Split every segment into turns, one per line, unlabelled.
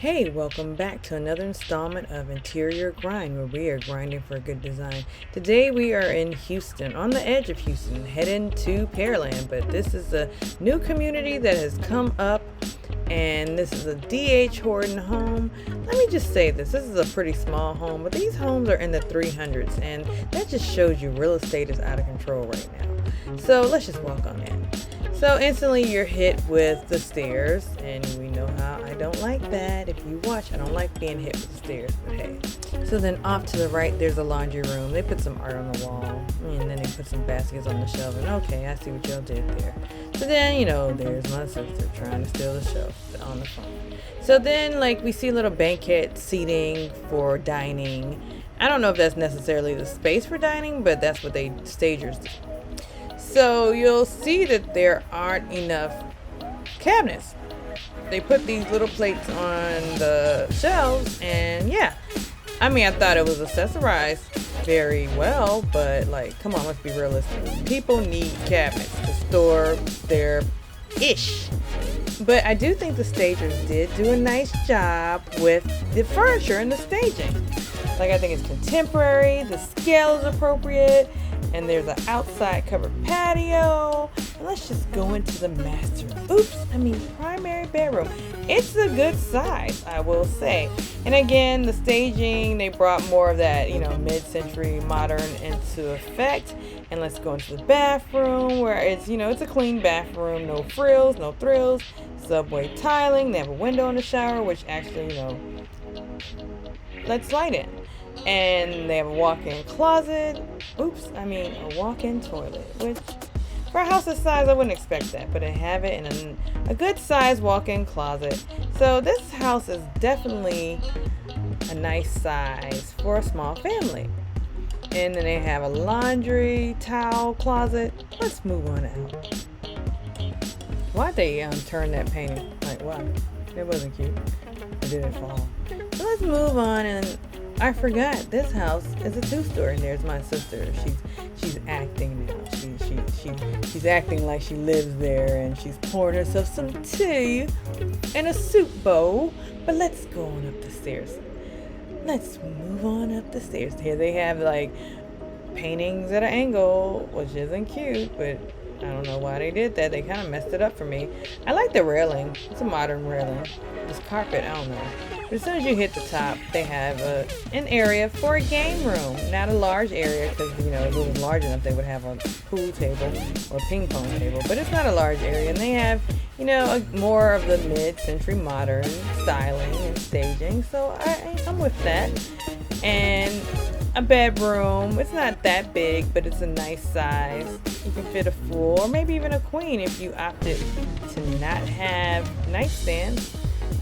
Hey, welcome back to another installment of Interior Grind, where we are grinding for a good design. Today we are in Houston, on the edge of Houston, heading to Pearland, but this is a new community that has come up, and this is a D.H. Horton home. Let me just say this is a pretty small home, but these homes are in the 300s, and that just shows you real estate is out of control right now. So let's just walk on in. So instantly you're hit with the stairs, and we know how I don't like that. If you watch, I don't like being hit with the stairs, but hey. So then off to the right, there's a laundry room. They put some art on the wall, and then they put some baskets on the shelf, and okay, I see what y'all did there. So then, there's my sister trying to steal the shelf on the phone. So then, we see a little banquet seating for dining. I don't know if that's necessarily the space for dining, but that's what stagers do. So you'll see that there aren't enough cabinets. They put these little plates on the shelves, and yeah, I thought it was accessorized very well, but come on, let's be realistic. People need cabinets to store their ish. But I do think the stagers did do a nice job with the furniture and the staging. I think it's contemporary, the scale is appropriate, and there's an outside covered patio. And let's just go into the primary bedroom. It's a good size, I will say. And again, the staging, they brought more of that, mid-century modern into effect. And let's go into the bathroom, where it's a clean bathroom, no frills, no thrills, subway tiling. They have a window in the shower, which actually, lets light in. And they have a walk-in closet. A walk-in toilet, which for a house this size, I wouldn't expect that, but they have it in a good size walk-in closet. So this house is definitely a nice size for a small family. And then they have a laundry towel closet. Let's move on out. Why'd they turn that painting? Why? It wasn't cute. Or did it fall? So let's move on, and I forgot this house is a two-story, and there's my sister. She's acting now. She's acting like she lives there, and she's pouring herself some tea in a soup bowl. But let's go on up the stairs. Let's move on up the stairs. Here they have paintings at an angle, which isn't cute, but I don't know why they did that. They kind of messed it up for me. I like the railing. It's a modern railing. This carpet, I don't know. But as soon as you hit the top, they have an area for a game room. Not a large area, because, if it was large enough, they would have a pool table or a ping pong table. But it's not a large area. And they have, more of the mid-century modern styling and staging. So I'm with that. And a bedroom. It's not that big, but it's a nice size. You can fit a full or maybe even a queen if you opted to not have nightstands.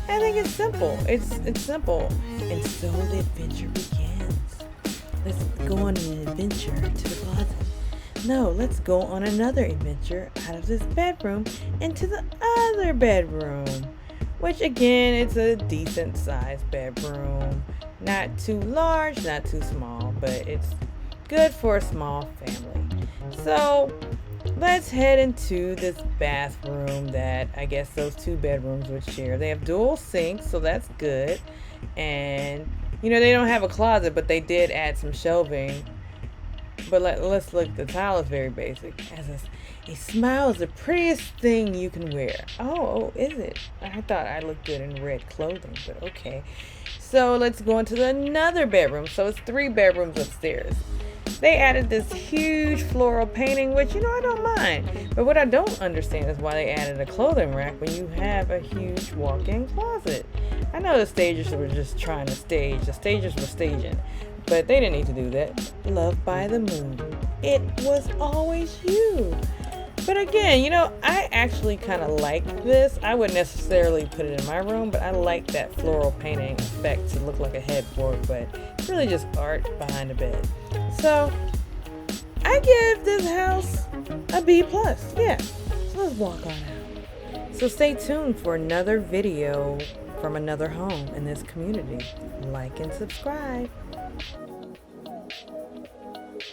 I think it's simple. It's simple. And so the adventure begins. Let's go on an adventure to the closet. No, let's go on another adventure out of this bedroom into the other bedroom. Which again, it's a decent sized bedroom. Not too large, not too small, but it's good for a small family. So let's head into this bathroom that I guess those two bedrooms would share. They have dual sinks, so that's good. And, they don't have a closet, but they did add some shelving. But let's look, the tile is very basic. As a smile is the prettiest thing you can wear. Oh, is it? I thought I looked good in red clothing, but okay. So let's go into another bedroom. So it's 3 bedrooms upstairs. They added this huge floral painting, which, I don't mind. But what I don't understand is why they added a clothing rack when you have a huge walk-in closet. I know the stagers were just trying to stage. The stagers were staging. But they didn't need to do that. Love by the moon. It was always you. But again, I actually kind of like this. I wouldn't necessarily put it in my room, but I like that floral painting effect to look like a headboard, but it's really just art behind the bed. So I give this house a B+. Yeah. So let's walk on out. So stay tuned for another video from another home in this community. Like and subscribe.